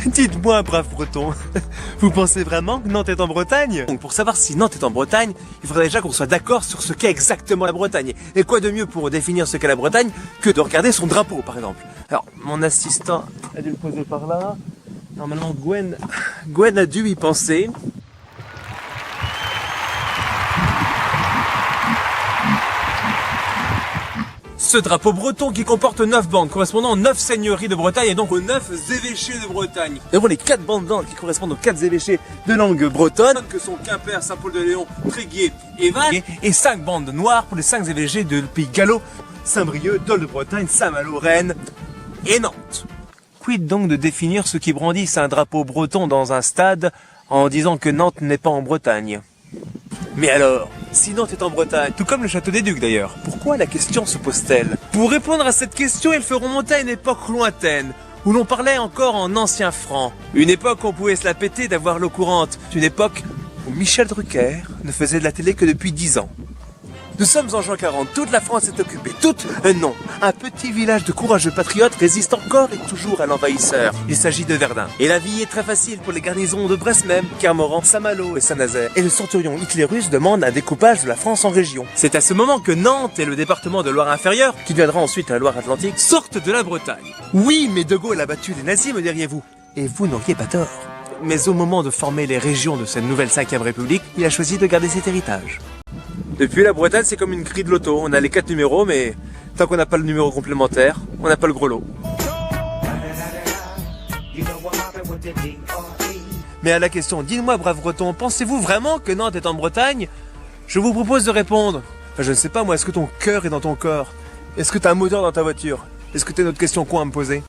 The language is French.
Dites-moi, brave breton, vous pensez vraiment que Nantes est en Bretagne? Donc pour savoir si Nantes est en Bretagne, il faudrait déjà qu'on soit d'accord sur ce qu'est exactement la Bretagne. Et quoi de mieux pour définir ce qu'est la Bretagne que de regarder son drapeau, par exemple. Alors, mon assistant a dû le poser par là. Normalement, Gwen a dû y penser. Ce drapeau breton qui comporte 9 bandes correspondant aux 9 seigneuries de Bretagne et donc aux 9 évêchés de Bretagne. Nous avons les 4 bandes blanches qui correspondent aux 4 évêchés de langue bretonne, que sont Quimper, Saint-Paul-de-Léon, Tréguier et Vannes, et 5 bandes noires pour les 5 évêchés de Pays Gallo, Saint-Brieuc, Dol de Bretagne, Saint-Malo, Rennes et Nantes. Quid donc de définir ceux qui brandissent un drapeau breton dans un stade en disant que Nantes n'est pas en Bretagne? Mais alors, si Nantes est en Bretagne, tout comme le château des Ducs d'ailleurs, pourquoi la question se pose-t-elle? Pour répondre à cette question, il faut remonter à une époque lointaine, où l'on parlait encore en ancien franc. Une époque où on pouvait se la péter d'avoir l'eau courante. Une époque où Michel Drucker ne faisait de la télé que depuis 10 ans. Nous sommes en juin 40, toute la France est occupée, non, un petit village de courageux patriotes résiste encore et toujours à l'envahisseur. Il s'agit de Verdun. Et la vie est très facile pour les garnisons de Brest même, Kermoran, Saint-Malo et Saint-Nazaire. Et le centurion hitlérus demande un découpage de la France en régions. C'est à ce moment que Nantes et le département de Loire-Inférieure, qui deviendra ensuite la Loire-Atlantique, sortent de la Bretagne. Oui, mais De Gaulle a battu les nazis, me diriez-vous. Et vous n'auriez pas tort. Mais au moment de former les régions de cette nouvelle 5e République, il a choisi de garder cet héritage. Depuis, la Bretagne, c'est comme une grille de loto. On a les 4 numéros, mais tant qu'on n'a pas le numéro complémentaire, on n'a pas le gros lot. Mais à la question, dites-moi, brave breton, pensez-vous vraiment que Nantes est en Bretagne? Je vous propose de répondre. Enfin, je ne sais pas, moi, est-ce que ton cœur est dans ton corps? Est-ce que tu as un moteur dans ta voiture? Est-ce que tu as une autre question con à me poser?